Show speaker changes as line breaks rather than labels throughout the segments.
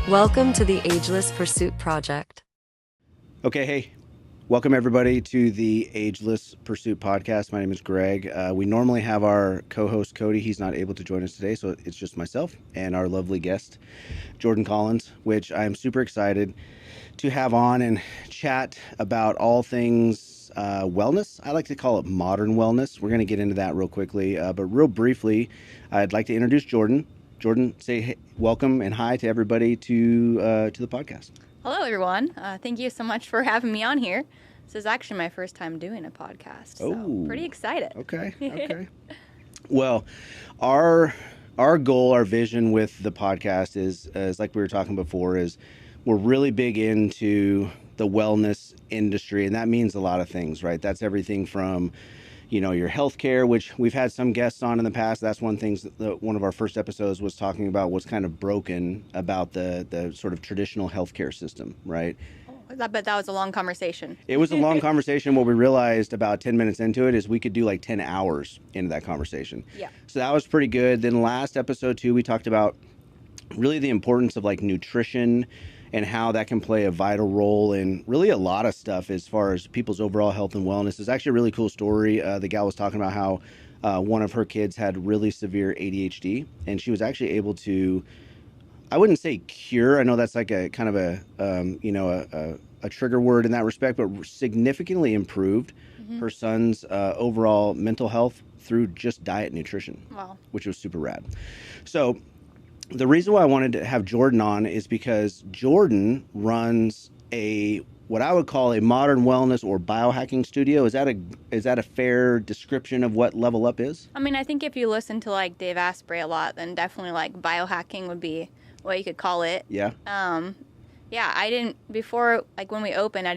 Welcome to the Ageless Pursuit Project.
Okay, hey, welcome everybody to the Ageless Pursuit podcast. My name is Greg. We normally have our co-host Cody. He's not able to join us today, so it's just myself and our lovely guest, Jordan Collins, which I'm super excited to have on and chat about all things wellness. I like to call it modern wellness. We're going to get into that real quickly, but real briefly, I'd like to introduce Jordan. Jordan, say hey, welcome and hi to everybody to the podcast.
Hello, everyone. Thank you so much for having me on here. This is actually my first time doing a podcast, so pretty excited.
Okay. Well, our goal, our vision with the podcast is like we were talking before, is we're really big into the wellness industry, and that means a lot of things, right? That's everything from your healthcare, which we've had some guests on in the past. That's one thing that one of our first episodes was talking about, what's kind of broken about the sort of traditional healthcare system, right?
I bet that was a long conversation.
It was a long conversation. What we realized about 10 minutes into it is we could do like 10 hours into that conversation.
Yeah.
So that was pretty good. Then last episode too, we talked about really the importance of like nutrition and how that can play a vital role in really a lot of stuff as far as people's overall health and wellness. It's actually a really cool story. The gal was talking about how one of her kids had really severe ADHD, and she was actually able to, I wouldn't say cure. I know that's like a kind of a trigger word in that respect, but significantly improved her son's overall mental health through just diet and nutrition.
Wow.
Which was super rad. So the reason why I wanted to have Jordan on is because Jordan runs what I would call a modern wellness or biohacking studio. Is that a fair description of what LevelUp is?
I mean, I think if you listen to like Dave Asprey a lot, then definitely like biohacking would be what you could call it.
Yeah.
Yeah, I didn't before, like when we opened, I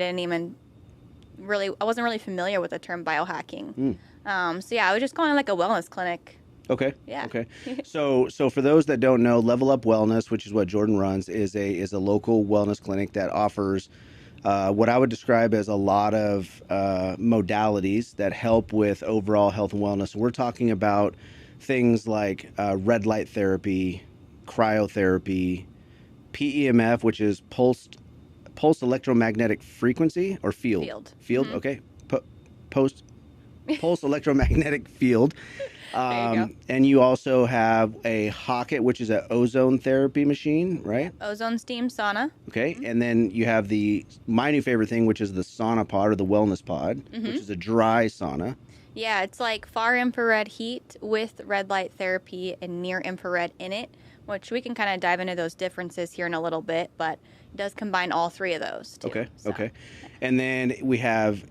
wasn't really familiar with the term biohacking. So yeah, I was just calling it like a wellness clinic.
Okay.
Yeah.
Okay. So for those that don't know, LevelUp Wellness, which is what Jordan runs, is a local wellness clinic that offers what I would describe as a lot of modalities that help with overall health and wellness. We're talking about things like red light therapy, cryotherapy, PEMF, which is pulse electromagnetic frequency or field.
Mm-hmm.
Okay. Pulse electromagnetic field.
There you go.
And you also have a Hocket, which is an ozone therapy machine, right?
Ozone steam sauna.
Okay. And then you have my new favorite thing, which is the sauna pod or the wellness pod, which is a dry sauna.
Yeah, it's like far infrared heat with red light therapy and near infrared in it, which we can kind of dive into those differences here in a little bit, but it does combine all three of those too.
Okay. And then we have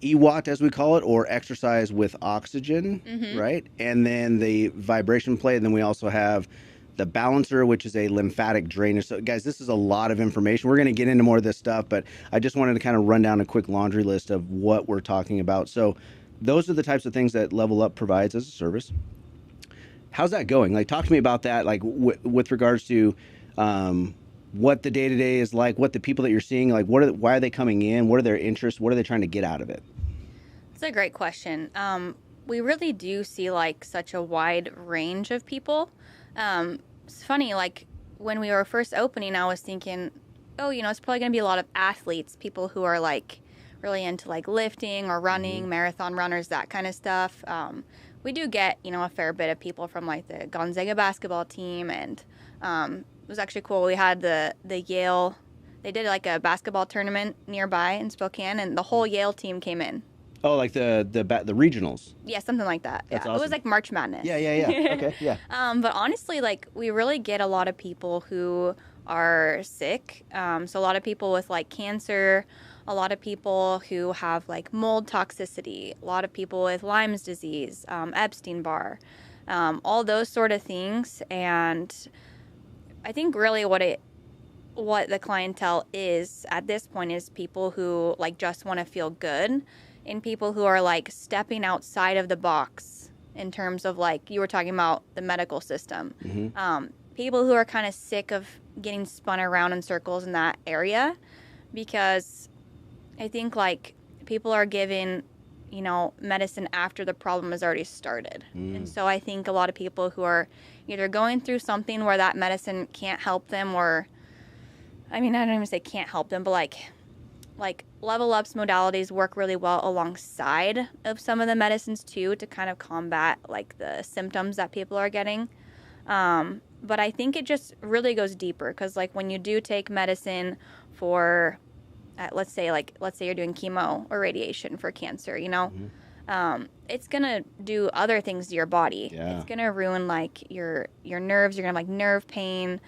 EWAT, as we call it, or exercise with oxygen, right? And then the vibration plate. And then we also have the balancer, which is a lymphatic drainage. So, guys, this is a lot of information. We're going to get into more of this stuff, but I just wanted to kind of run down a quick laundry list of what we're talking about. So those are the types of things that LevelUp provides as a service. How's that going? Like, talk to me about that, like, with regards to what the day-to-day is like, what the people that you're seeing, like, why are they coming in? What are their interests? What are they trying to get out of it?
That's a great question. We really do see, like, such a wide range of people. It's funny, like, when we were first opening, I was thinking, it's probably going to be a lot of athletes, people who are, like, really into, like, lifting or running, marathon runners, that kind of stuff. We do get, a fair bit of people from, like, the Gonzaga basketball team, and it was actually cool. We had the Yale, they did like a basketball tournament nearby in Spokane, and the whole Yale team came in.
Oh, like the regionals.
Yeah, something like that.
That's
It
awesome.
was like March Madness.
Yeah. Okay, yeah.
But honestly, like, we really get a lot of people who are sick. So a lot of people with like cancer, a lot of people who have like mold toxicity, a lot of people with Lyme's disease, Epstein-Barr, all those sort of things. And I think really what the clientele is at this point is people who like just want to feel good, and people who are like stepping outside of the box in terms of, like, you were talking about the medical system. People who are kind of sick of getting spun around in circles in that area, because I think like people are given medicine after the problem has already started. And so I think a lot of people who are either going through something where that medicine can't help them, or I mean, I don't even say can't help them, but like LevelUp's modalities work really well alongside of some of the medicines too, to kind of combat like the symptoms that people are getting. But I think it just really goes deeper, because like when you do take medicine for, let's say you're doing chemo or radiation for cancer, it's gonna do other things to your body.
Yeah.
It's gonna ruin like your nerves. You're gonna have like nerve pain.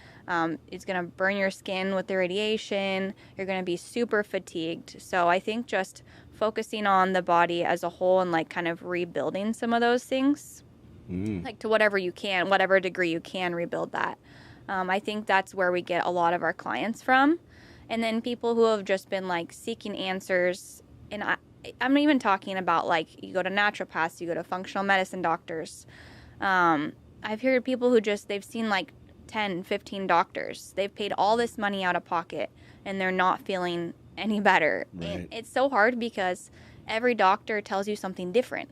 It's gonna burn your skin with the radiation. You're gonna be super fatigued. So I think just focusing on the body as a whole and like kind of rebuilding some of those things, like to whatever you can, whatever degree you can rebuild that. I think that's where we get a lot of our clients from. And then people who have just been like seeking answers, and I'm even talking about like you go to naturopaths, you go to functional medicine doctors. I've heard people who they've seen like 10, 15 doctors. They've paid all this money out of pocket and they're not feeling any better.
Right.
And it's so hard because every doctor tells you something different.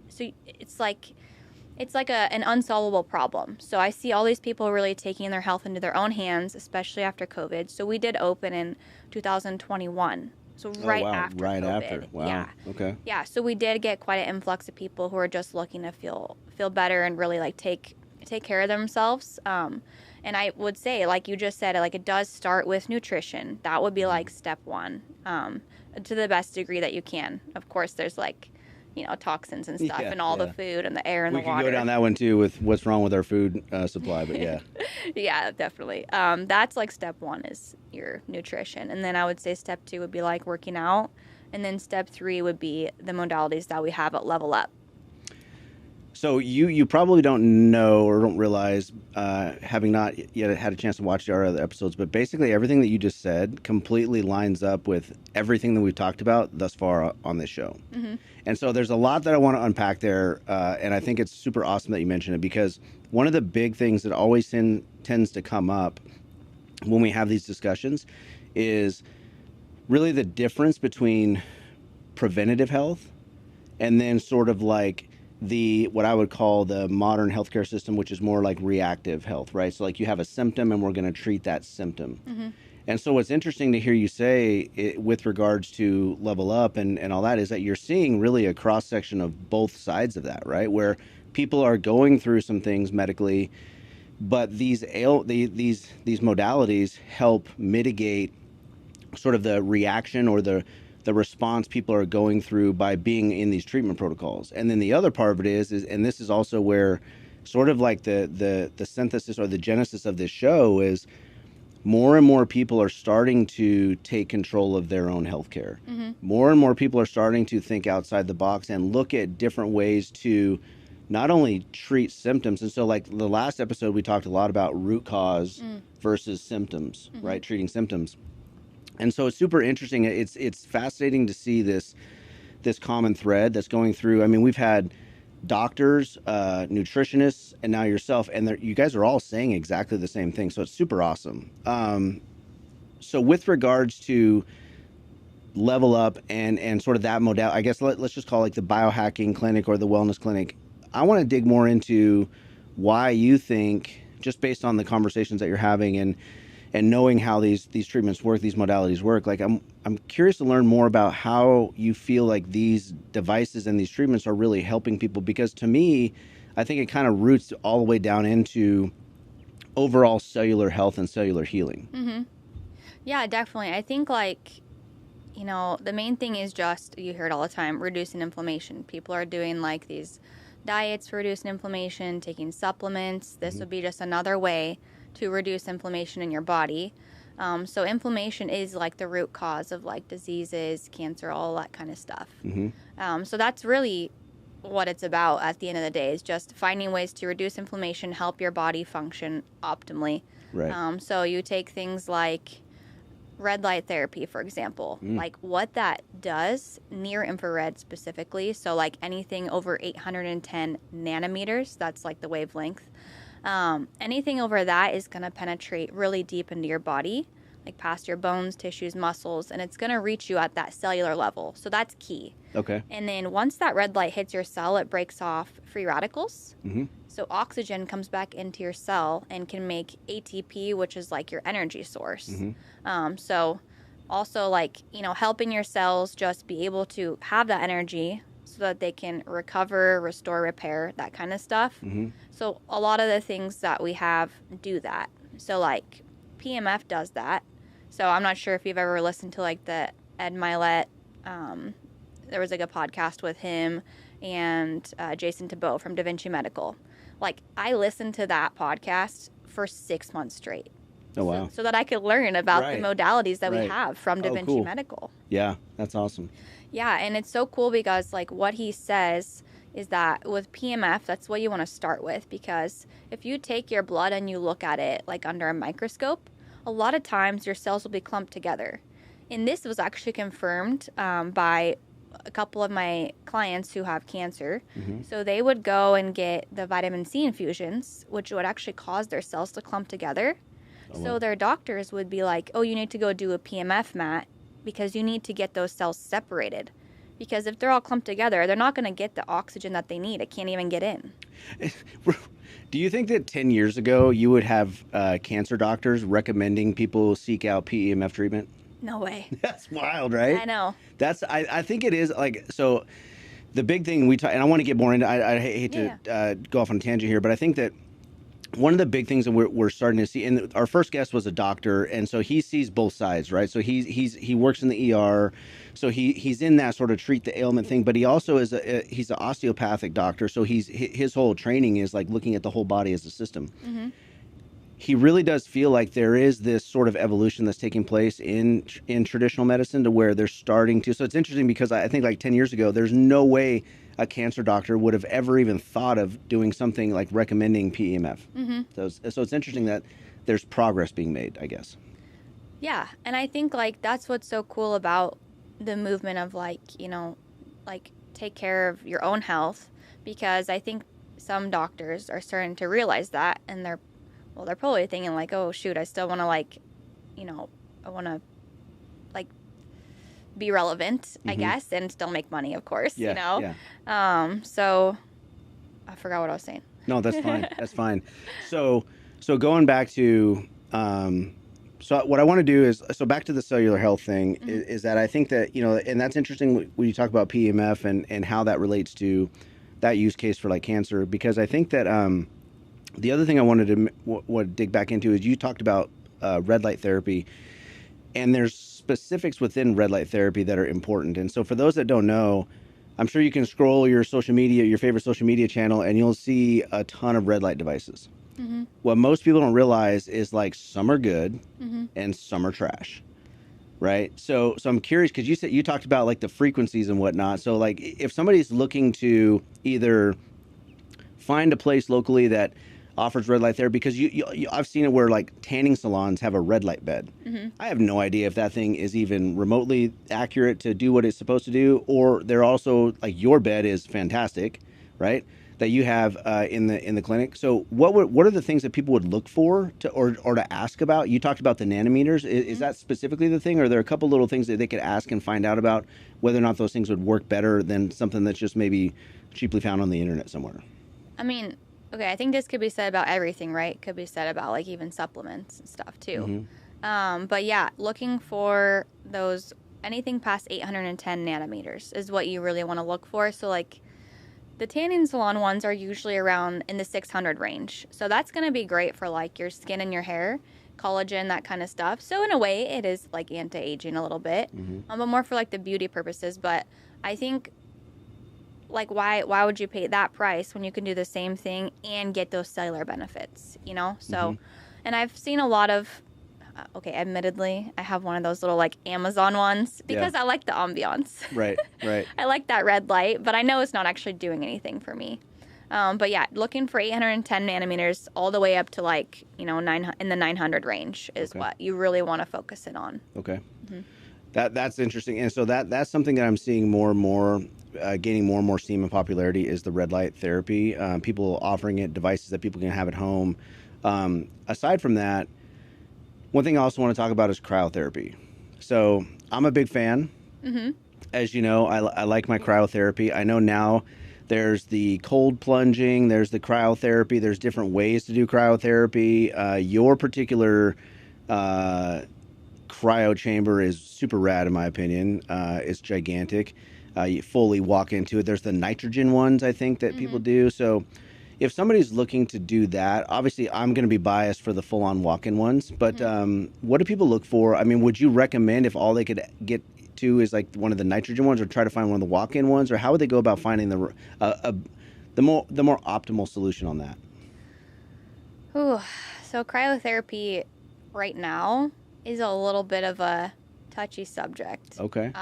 So it's like an unsolvable problem. So I see all these people really taking their health into their own hands, especially after COVID. So we did open in 2021. So right after
right
COVID.
after. Wow.
Yeah.
Okay.
Yeah. So we did get quite an influx of people who are just looking to feel better and really like take care of themselves. And I would say, like you just said, like it does start with nutrition. That would be like step one, to the best degree that you can. Of course, there's like, toxins and stuff and all the food and the air and the water.
We could go down that one too with what's wrong with our food supply, but yeah.
Yeah, definitely. That's like step one is your nutrition. And then I would say step two would be like working out. And then step three would be the modalities that we have at LevelUp.
So you probably don't know or don't realize, having not yet had a chance to watch our other episodes, but basically everything that you just said completely lines up with everything that we've talked about thus far on this show. And so there's a lot that I want to unpack there, and I think it's super awesome that you mentioned it, because one of the big things that always tends to come up when we have these discussions is really the difference between preventative health and then sort of like what I would call the modern healthcare system, which is more like reactive health, right? So like you have a symptom and we're going to treat that symptom. And so what's interesting to hear you say with regards to LevelUp and all that is that you're seeing really a cross section of both sides of that, right? Where people are going through some things medically, but these modalities help mitigate sort of the reaction or the response people are going through by being in these treatment protocols. And then the other part of it is and this is also where sort of like the synthesis or the genesis of this show is, more and more people are starting to take control of their own healthcare. More and more people are starting to think outside the box and look at different ways to not only treat symptoms. And so like the last episode, we talked a lot about root cause versus symptoms, right? Treating symptoms. And so it's super interesting. It's fascinating to see this common thread that's going through. I mean, we've had doctors, nutritionists, and now yourself, and you guys are all saying exactly the same thing. So it's super awesome. So with regards to LevelUp and sort of that modality, I guess let's just call it like the biohacking clinic or the wellness clinic. I want to dig more into why you think, just based on the conversations that you're having and knowing how these treatments work, these modalities work, like I'm curious to learn more about how you feel like these devices and these treatments are really helping people, because to me, I think it kind of roots all the way down into overall cellular health and cellular healing.
Yeah, definitely. I think like, the main thing is just, you hear it all the time, reducing inflammation. People are doing like these diets for reducing inflammation, taking supplements. This would be just another way to reduce inflammation in your body. So inflammation is like the root cause of like diseases, cancer, all that kind of stuff. So that's really what it's about at the end of the day, is just finding ways to reduce inflammation, help your body function optimally.
Right.
So you take things like red light therapy, for example, like what that does, near infrared specifically. So like anything over 810 nanometers, that's like the wavelength. Anything over that is going to penetrate really deep into your body. like past your bones, tissues, muscles, and it's going to reach you at that cellular level. So that's key.
Okay.
And then once that red light hits your cell, it breaks off free radicals.
Mm-hmm.
So oxygen comes back into your cell and can make ATP, which is like your energy source.
Mm-hmm.
So also like, helping your cells just be able to have that energy so that they can recover, restore, repair, that kind of stuff.
Mm-hmm. So
a lot of the things that we have do that. So like PMF does that. So I'm not sure if you've ever listened to like the Ed Milet. There was like a podcast with him and Jason Tabot from Da Vinci Medical. Like I listened to that podcast for 6 months straight.
Oh, wow.
So that I could learn about the modalities that we have from Da Vinci
cool.
Medical.
Yeah, that's awesome.
Yeah, and it's so cool because like what he says is that with PMF, that's what you want to start with, because if you take your blood and you look at it like under a microscope, a lot of times your cells will be clumped together. And this was actually confirmed by a couple of my clients who have cancer.
Mm-hmm.
So they would go and get the vitamin C infusions, which would actually cause their cells to clump together. So their doctors would be like, oh, you need to go do a PMF, Matt, because you need to get those cells separated. Because if they're all clumped together, they're not going to get the oxygen that they need. It can't even get in.
Do you think that 10 years ago you would have cancer doctors recommending people seek out PEMF treatment?
No way.
That's wild, right?
I know.
I think it is like, so the big thing we talk, and I want to get more into, I hate to go off on a tangent here, but I think that one of the big things that we're starting to see, and our first guest was a doctor, and so he sees both sides, right? So he works in the ER, so he's in that sort of treat the ailment thing, but he also is he's an osteopathic doctor, so his whole training is like looking at the whole body as a system.
Mm-hmm.
He really does feel like there is this sort of evolution that's taking place in traditional medicine to where they're starting to. So it's interesting because I think like 10 years ago, there's no way a cancer doctor would have ever even thought of doing something like recommending PEMF. Mm-hmm. So it's interesting that there's progress being made, I guess.
Yeah, and I think like that's what's so cool about the movement of like, like take care of your own health, because I think some doctors are starting to realize that, and they're probably thinking like, oh shoot, I still want to like, I want to like be relevant, mm-hmm. I guess, and still make money, of course,
Yeah.
So I forgot what I was saying.
No, that's fine. That's fine. So going back to, so what I want to do is, so back to the cellular health thing, mm-hmm. is that I think that, and that's interesting when you talk about PEMF and how that relates to that use case for like cancer, because I think that, the other thing I wanted to dig back into is you talked about red light therapy, and there's specifics within red light therapy that are important. And so for those that don't know, I'm sure you can scroll your favorite social media channel, and you'll see a ton of red light devices. Mm-hmm. What most people don't realize is like some are good mm-hmm. and some are trash, right? So I'm curious because you talked about like the frequencies and whatnot. So like if somebody's looking to either find a place locally that offers red light therapy, because I've seen it where like tanning salons have a red light bed. Mm-hmm. I have no idea if that thing is even remotely accurate to do what it's supposed to do, or they're also like your bed is fantastic, right? That you have in the clinic. So what are the things that people would look for or to ask about? You talked about the nanometers. Is that specifically the thing, or are there a couple little things that they could ask and find out about whether or not those things would work better than something that's just maybe cheaply found on the internet somewhere?
I mean, okay, I think this could be said about everything, right? Could be said about like even supplements and stuff too. Mm-hmm. But yeah, looking for those, anything past 810 nanometers is what you really want to look for. So like the tanning salon ones are usually around in the 600 range. So that's going to be great for like your skin and your hair, collagen, that kind of stuff. So in a way it is like anti-aging a little bit, mm-hmm. But more for like the beauty purposes. But I think like why would you pay that price when you can do the same thing and get those cellular benefits, So, mm-hmm. And I've seen a lot of, okay, admittedly, I have one of those little like Amazon ones because I like the ambiance.
Right.
I like that red light, but I know it's not actually doing anything for me. But yeah, looking for 810 nanometers all the way up to like, in the 900 range is what you really want to focus in on.
Okay. Mm-hmm. That's interesting. And so that's something that I'm seeing more and more, gaining more and more steam and popularity is the red light therapy. People offering it, devices that people can have at home. Aside from that, One thing I also want to talk about is cryotherapy. So I'm a big fan. As you know, I like my cryotherapy. I know now there's the cold plunging, there's the cryotherapy, there's different ways to do cryotherapy. Your particular cryo chamber is super rad in my opinion. It's gigantic. You fully walk into it. There's the nitrogen ones I think that people do. So if somebody's looking to do that, obviously I'm going to be biased for the full-on walk-in ones, but what do people look for? I mean, would you recommend if all they could get to is like one of the nitrogen ones, or try to find one of the walk-in ones, or how would they go about finding the more optimal solution on that?
Ooh, so cryotherapy right now is a little bit of a touchy subject.
Okay.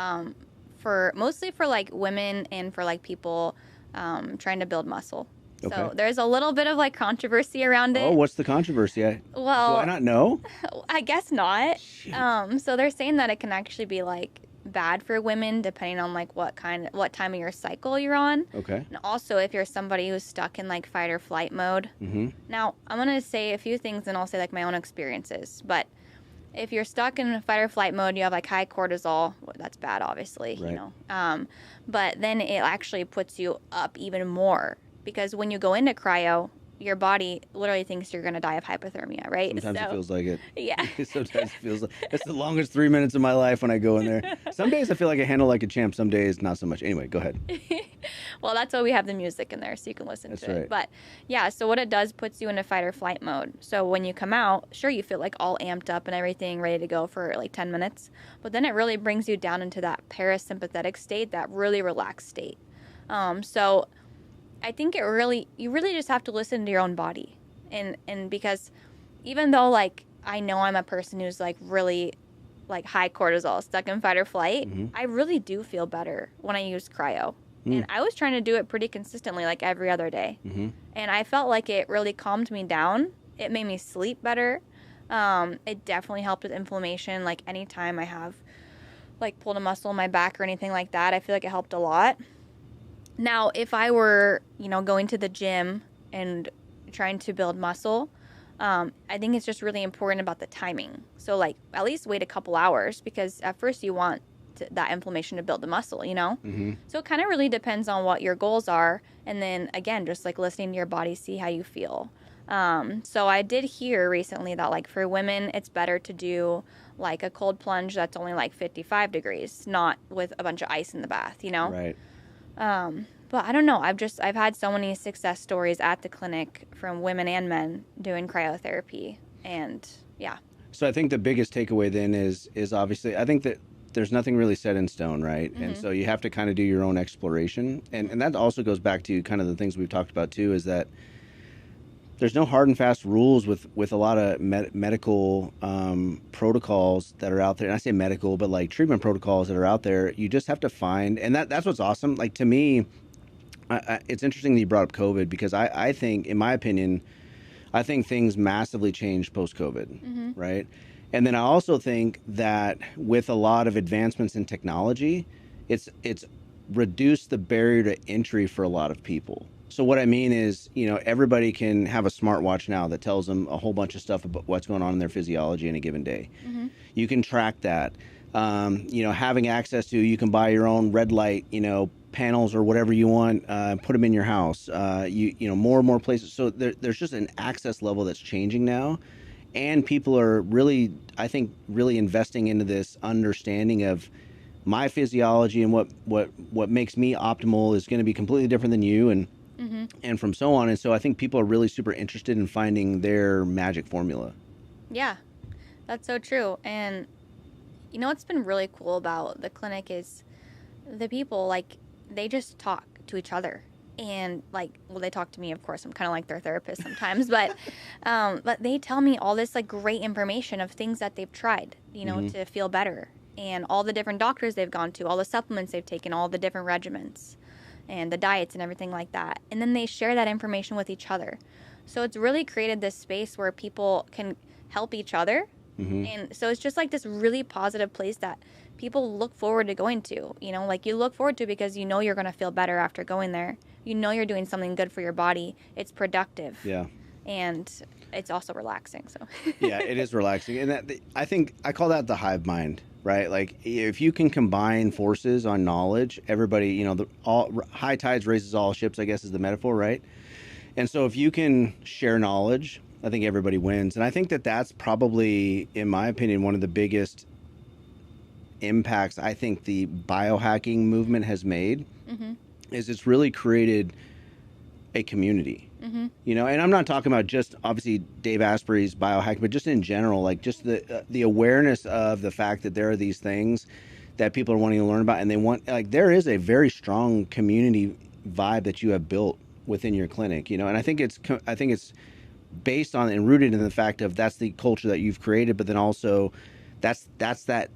For mostly for like women and for like people trying to build muscle.
Okay.
So there's a little bit of like controversy around it.
Oh, what's the controversy?
Well,
do I not know?
I guess not.
Shoot.
So they're saying that it can actually be like bad for women depending on like what time of your cycle you're on.
Okay.
And also if you're somebody who's stuck in like fight or flight mode. Now, I'm going to say a few things and I'll say like my own experiences, but if you're stuck in fight or flight mode, you have like high cortisol. Well, that's bad, obviously,
right.
You know. But then it actually puts you up even more because when you go into cryo, your body literally thinks you're going to die of hypothermia, right?
Sometimes it feels like it.
Yeah.
Sometimes it feels like it's the longest 3 minutes of my life when I go in there. Some days I feel like I handle like a champ. Some days not so much. Anyway, go ahead.
Well, that's why we have the music in there so you can listen to it. But yeah, so what it does puts you into fight or flight mode. So when you come out, sure, you feel like all amped up and everything, ready to go for like 10 minutes. But then it really brings you down into that parasympathetic state, that really relaxed state. So I think you really just have to listen to your own body. And because even though like I know I'm a person who's like really like high cortisol, stuck in fight or flight, I really do feel better when I use cryo. And I was trying to do it pretty consistently, like every other day. And I felt like it really calmed me down. It made me sleep better. It definitely helped with inflammation. Like anytime I have like pulled a muscle in my back or anything like that, I feel like it helped a lot. Now, if I were, going to the gym and trying to build muscle, I think it's just really important about the timing. So, like, at least wait a couple hours because at first you want that inflammation to build the muscle, So it kind of really depends on what your goals are. And then, again, just, like, listening to your body, see how you feel. So I did hear recently that, like, for women, it's better to do, like, a cold plunge that's only, like, 55 degrees, not with a bunch of ice in the bath,
Right.
But I don't know. I've had so many success stories at the clinic from women and men doing cryotherapy, and yeah.
So I think the biggest takeaway then is obviously I think that there's nothing really set in stone, right? And so you have to kind of do your own exploration, and that also goes back to kind of the things we've talked about too. Is that there's no hard and fast rules with a lot of medical protocols that are out there. And I say medical, but like treatment protocols that are out there. You just have to find, and that's what's awesome. Like to me, it's interesting that you brought up COVID because I think, in my opinion, I think things massively changed post-COVID, right? And then I also think that with a lot of advancements in technology, it's reduced the barrier to entry for a lot of people. So what I mean is, everybody can have a smartwatch now that tells them a whole bunch of stuff about what's going on in their physiology in a given day. You can track that. Having access to, you can buy your own red light, panels or whatever you want, put them in your house. More and more places. So there's just an access level that's changing now. And people are really, I think, really investing into this understanding of my physiology and what makes me optimal is going to be completely different than you and from so on. And so I think people are really super interested in finding their magic formula.
Yeah, that's so true. And what's been really cool about the clinic is the people, like, they just talk to each other. And, like, well, they talk to me, of course. I'm kind of like their therapist sometimes. But they tell me all this, like, great information of things that they've tried, to feel better. And all the different doctors they've gone to, all the supplements they've taken, all the different regimens, and the diets and everything like that. And then they share that information with each other. So it's really created this space where people can help each other. And so it's just like this really positive place that people look forward to going to, like you look forward to because you're going to feel better after going there. You're doing something good for your body. It's productive.
Yeah.
and it's also relaxing. So
Yeah, it is relaxing, and I think I call that the hive mind, right? Like if you can combine forces on knowledge, everybody, all high tides raises all ships, I guess is the metaphor, right? And so if you can share knowledge, I think everybody wins. And I think that that's probably, in my opinion, one of the biggest impacts I think the biohacking movement has made is it's really created a community. And I'm not talking about just obviously Dave Asprey's biohack, but just in general, like just the awareness of the fact that there are these things that people are wanting to learn about, and they want, like, there is a very strong community vibe that you have built within your clinic, and I think it's based on and rooted in the fact of that's the culture that you've created, but then also that's that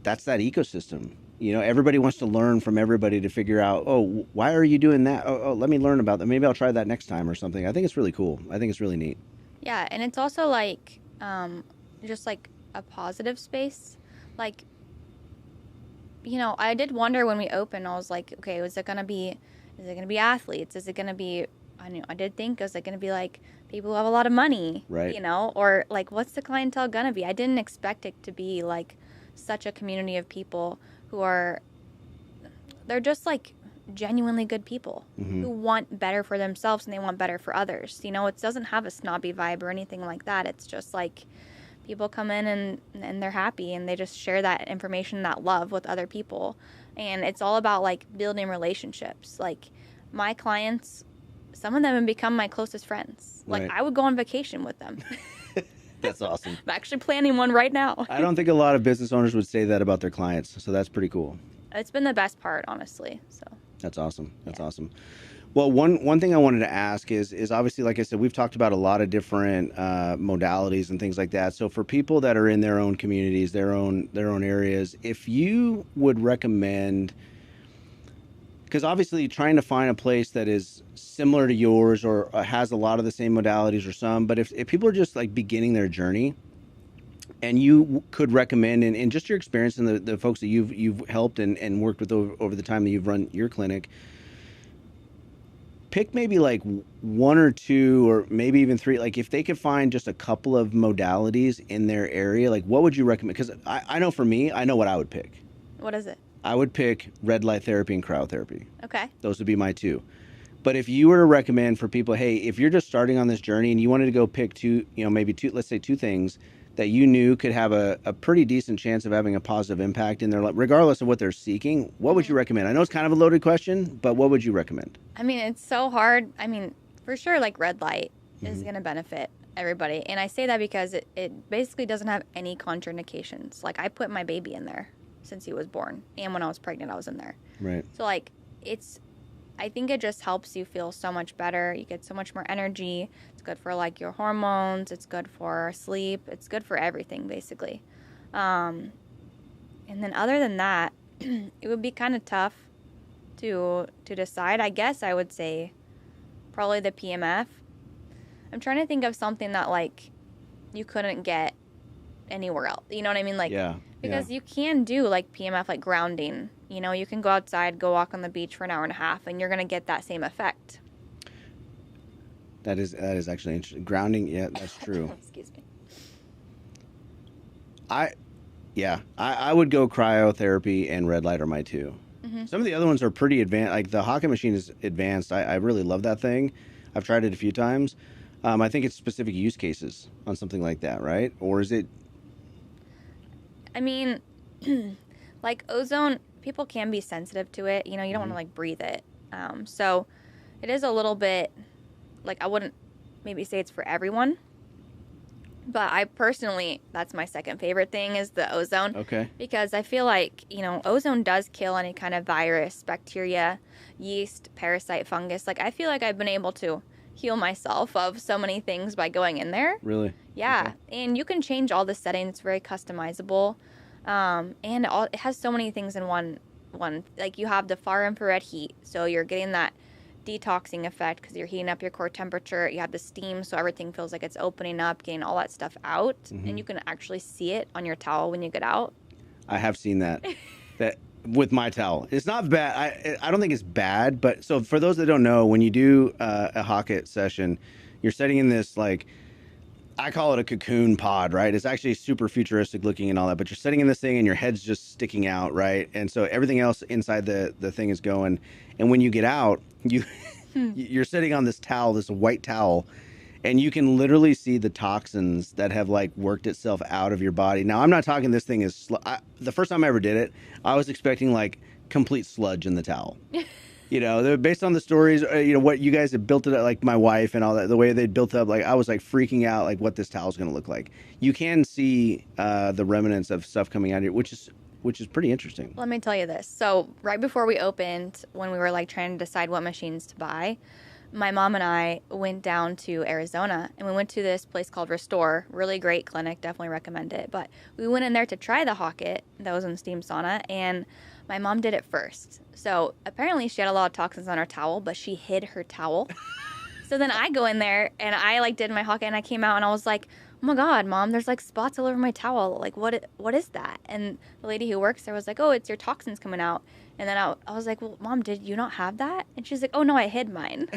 ecosystem. Everybody wants to learn from everybody to figure out, oh, why are you doing that? Oh, let me learn about that. Maybe I'll try that next time or something. I think it's really cool. I think it's really neat.
Yeah, and it's also like just like a positive space. Like, I did wonder when we opened, I was like, okay, is it gonna be athletes? Is it gonna be, I did think, is it gonna be like people who have a lot of money?
Right.
Or like, what's the clientele gonna be? I didn't expect it to be like such a community of people they're just like genuinely good people who want better for themselves and they want better for others. It doesn't have a snobby vibe or anything like that. It's just like people come in and they're happy and they just share that information, that love with other people. And it's all about like building relationships. Like my clients, some of them have become my closest friends. Like I would go on vacation with them.
That's awesome.
I'm actually planning one right now.
I don't think a lot of business owners would say that about their clients, so that's pretty cool.
It's been the best part, honestly. So
that's awesome. That's awesome. Well, one thing I wanted to ask is obviously, like I said, we've talked about a lot of different modalities and things like that. So for people that are in their own communities, their own areas, if you would recommend, because obviously trying to find a place that is similar to yours or has a lot of the same modalities or some, but if people are just like beginning their journey and you could recommend, and just your experience and the folks that you've helped and worked with over the time that you've run your clinic, pick maybe like one or two or maybe even three, like if they could find just a couple of modalities in their area, like what would you recommend? Because I know for me, I know what I would pick.
What is it?
I would pick red light therapy and cryotherapy.
Okay.
Those would be my two. But if you were to recommend for people, hey, if you're just starting on this journey and you wanted to go pick let's say two things that you knew could have a pretty decent chance of having a positive impact in their life, regardless of what they're seeking, what would you recommend? I know it's kind of a loaded question, but what would you recommend?
I mean, it's so hard. I mean, for sure, like red light is going to benefit everybody. And I say that because it basically doesn't have any contraindications. Like I put my baby in there since he was born. And when I was pregnant, I was in there.
Right.
So like I think it just helps you feel so much better. You get so much more energy. It's good for like your hormones. It's good for sleep. It's good for everything basically. And then other than that, it would be kind of tough to decide. I guess I would say probably the PMF. I'm trying to think of something that like you couldn't get anywhere else. You know what I mean? Like,
yeah.
Because you can do like PMF, like grounding. You can go outside, go walk on the beach for an hour and a half, and you're going to get that same effect.
That is actually interesting. Grounding, yeah, that's true.
Excuse me.
I would go cryotherapy and red light are my two. Some of the other ones are pretty advanced. Like the Haka machine is advanced. I really love that thing. I've tried it a few times. I think it's specific use cases on something like that, right? Or is it?
I mean, like ozone, people can be sensitive to it. You don't want to like breathe it. So it is a little bit like, I wouldn't maybe say it's for everyone. But I personally, that's my second favorite thing is the ozone.
Okay.
Because I feel like, ozone does kill any kind of virus, bacteria, yeast, parasite, fungus. Like I feel like I've been able to heal myself of so many things by going in there.
Really?
Yeah.
Okay.
And you can change all the settings. It's very customizable. And it has so many things in one. Like you have the far infrared heat. So you're getting that detoxing effect because you're heating up your core temperature. You have the steam, so everything feels like it's opening up, getting all that stuff out. And you can actually see it on your towel when you get out.
I have seen that. That with my towel. It's not bad. I don't think it's bad, but so for those that don't know, when you do a Haka session, you're sitting in this, like, I call it a cocoon pod, right? It's actually super futuristic looking and all that, but you're sitting in this thing and your head's just sticking out, right? And so everything else inside the thing is going. And when you get out, you're sitting on this towel, this white towel, and you can literally see the toxins that have like worked itself out of your body. Now, I'm not talking this thing is, the first time I ever did it, I was expecting like complete sludge in the towel. You know, based on the stories, you know, what you guys have built it up, like my wife and all that, the way they built up, like I was like freaking out, like what this towel is going to look like. You can see the remnants of stuff coming out here, which is pretty interesting.
Let me tell you this. So right before we opened, when we were like trying to decide what machines to buy, my mom and I went down to Arizona and we went to this place called Restore. Really great clinic. Definitely recommend it. But we went in there to try the Hocket that was in steam sauna, and my mom did it first. So apparently she had a lot of toxins on her towel, but she hid her towel. So then I go in there and I like did my Hocket, and I came out and I was like, oh my God, Mom, there's like spots all over my towel. Like, what is that? And the lady who works there was like, oh, it's your toxins coming out. And then I was like, well, Mom, did you not have that? And she's like, oh, no, I hid mine.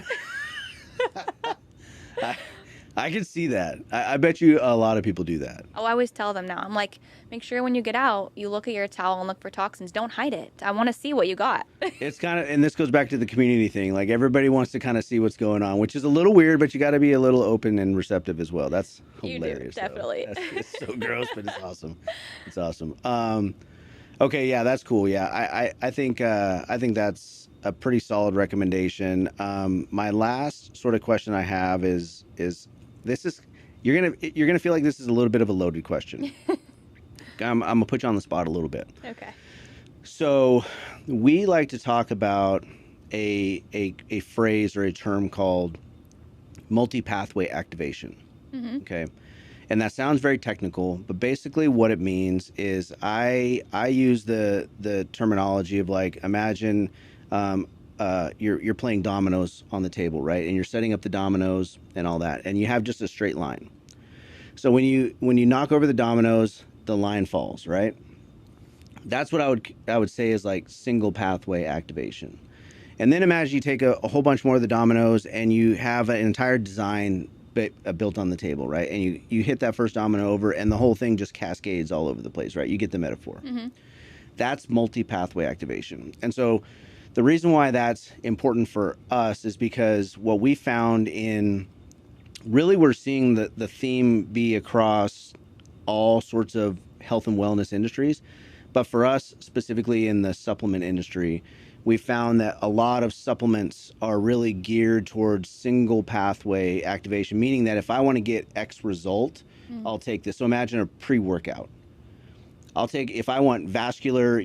I can see that. I bet you a lot of people do that.
Oh, I always tell them now. I'm like, make sure when you get out, you look at your towel and look for toxins. Don't hide it. I want to see what you got.
It's kind of, and this goes back to the community thing. Like everybody wants to kind of see what's going on, which is a little weird, but you got to be a little open and receptive as well. That's hilarious.
You do, definitely.
It's so gross, but it's awesome. It's awesome. Okay, yeah, that's cool. Yeah, I think that's a pretty solid recommendation. My last sort of question I have is you're gonna feel like this is a little bit of a loaded question. I'm gonna put you on the spot a little bit.
Okay.
So we like to talk about a phrase or a term called multi-pathway activation. Mm-hmm. Okay. And that sounds very technical, but basically what it means is I use the terminology of like, imagine you're playing dominoes on the table, right? And you're setting up the dominoes and all that, and you have just a straight line. So when you knock over the dominoes, the line falls, right? That's what I would say is like single pathway activation. And then imagine you take a whole bunch more of the dominoes and you have an entire design built on the table, right? And you hit that first domino over and the whole thing just cascades all over the place, right? You get the metaphor. Mm-hmm. That's multi-pathway activation. And so the reason why that's important for us is because what we found we're seeing the theme be across all sorts of health and wellness industries. But for us, specifically in the supplement industry, we found that a lot of supplements are really geared towards single pathway activation, meaning that if I want to get X result, I'll take this. So imagine a pre-workout. If I want vascular,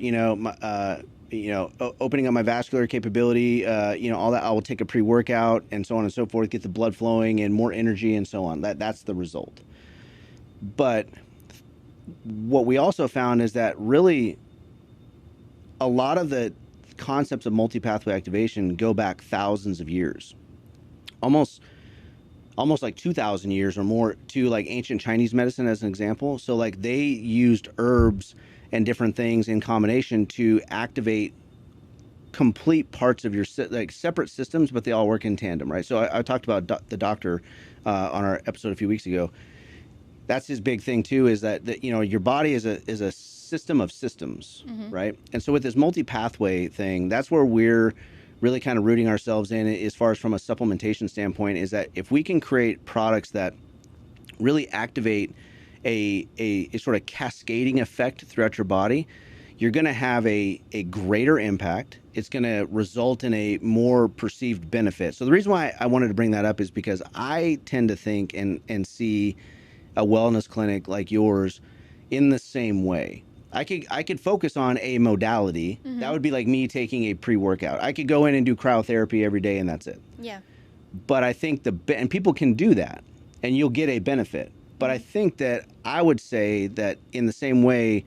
opening up my vascular capability, all that, I will take a pre-workout and so on and so forth, get the blood flowing and more energy and so on. That's the result. But what we also found is that really a lot of the concepts of multi-pathway activation go back thousands of years, almost like 2,000 years or more, to like ancient Chinese medicine as an example. So like they used herbs and different things in combination to activate complete parts of your like separate systems, but they all work in tandem, right? So I talked about the doctor on our episode a few weeks ago. That's his big thing too, is that your body is a system of systems, mm-hmm. right? And so with this multi-pathway thing, that's where we're really kind of rooting ourselves in as far as from a supplementation standpoint, is that if we can create products that really activate a sort of cascading effect throughout your body, you're going to have a greater impact. It's going to result in a more perceived benefit. So the reason why I wanted to bring that up is because I tend to think and see a wellness clinic like yours in the same way. I could focus on a modality. Mm-hmm. That would be like me taking a pre-workout. I could go in and do cryotherapy every day and that's it.
Yeah.
But I think and people can do that and you'll get a benefit. But I think that I would say that in the same way,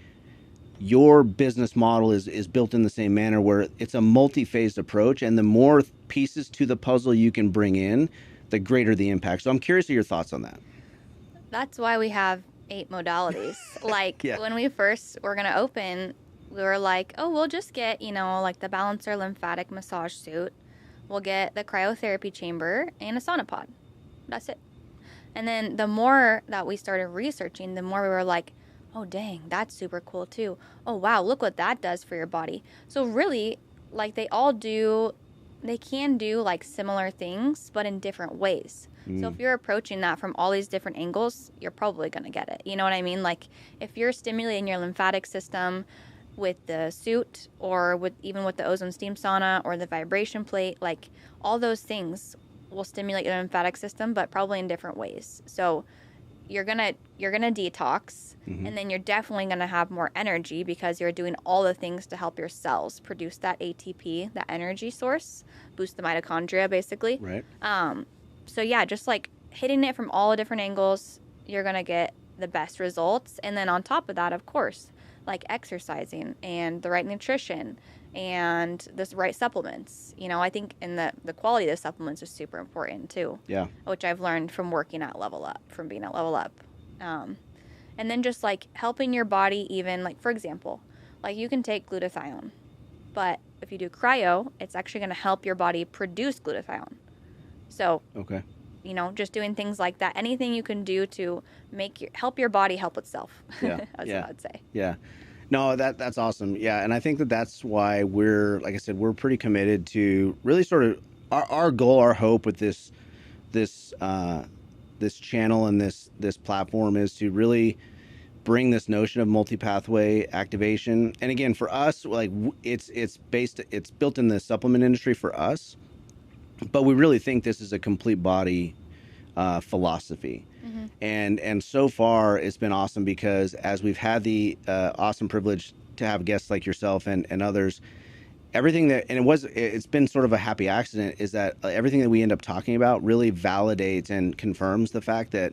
your business model is built in the same manner, where it's a multi-phased approach, and the more pieces to the puzzle you can bring in, the greater the impact. So I'm curious of your thoughts on that.
That's why we have 8 modalities. Like when we first were going to open, we were like, oh, we'll just get, like the balancer lymphatic massage suit. We'll get the cryotherapy chamber and a sauna pod. That's it. And then the more that we started researching, the more we were like, oh, dang, that's super cool too. Oh, wow, look what that does for your body. So really, like they can do like similar things, but in different ways. So if you're approaching that from all these different angles, you're probably going to get it. You know what I mean? Like if you're stimulating your lymphatic system with the suit or even with the ozone steam sauna or the vibration plate, like all those things will stimulate your lymphatic system, but probably in different ways. So you're gonna detox, and then you're definitely gonna have more energy because you're doing all the things to help your cells produce that ATP, that energy source, boost the mitochondria, basically.
Right.
So yeah, just like hitting it from all the different angles, you're gonna get the best results. And then on top of that, of course, like exercising and the right nutrition and the right supplements. You know, I think the quality of the supplements is super important too.
Yeah.
Which I've learned from working at LevelUp, from being at LevelUp. And then just like helping your body, even like, for example, like you can take glutathione, but if you do cryo, it's actually going to help your body produce glutathione. So,
okay.
You know, just doing things like that. Anything you can do to help your body help itself.
Yeah.
That's what I'd say.
Yeah. No, that's awesome. Yeah. And I think that's why like I said, we're pretty committed to really sort of our goal, our hope with this channel and this platform is to really bring this notion of multi-pathway activation. And again, for us, like it's built in the supplement industry for us, but we really think this is a complete body philosophy. And so far it's been awesome because as we've had the awesome privilege to have guests like yourself and others, it's been sort of a happy accident, is that everything that we end up talking about really validates and confirms the fact that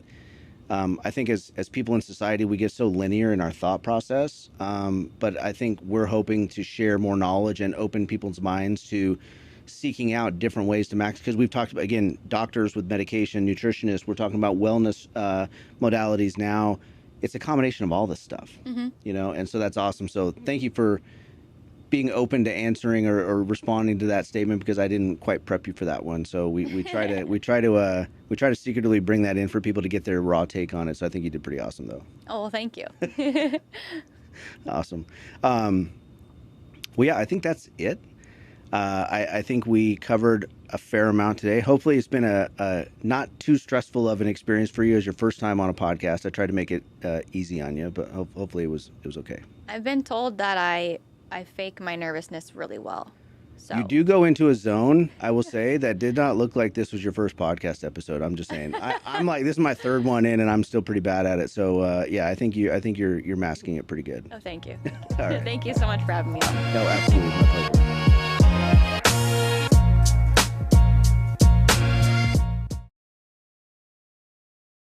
I think as people in society, we get so linear in our thought process. But I think we're hoping to share more knowledge and open people's minds to seeking out different ways to max, because we've talked about, again, doctors with medication, nutritionists, we're talking about wellness modalities now. It's a combination of all this stuff, you know, and so that's awesome. So thank you for being open to answering or responding to that statement, because I didn't quite prep you for that one. So we try to secretly bring that in for people to get their raw take on it. So I think you did pretty awesome though.
Oh, well, thank you.
Awesome. Well, yeah, I think that's it. I think we covered a fair amount today. Hopefully it's been a not too stressful of an experience for you as your first time on a podcast. I tried to make it easy on you, but hopefully it was okay.
I've been told that I fake my nervousness really well. So
you do go into a zone, I will say, that did not look like this was your first podcast episode. I'm just saying. I'm like, this is my third one in, and I'm still pretty bad at it. So yeah, I think you're masking it pretty good.
Oh, thank you.
All right.
Thank you so much for having me on.
No, absolutely, my pleasure.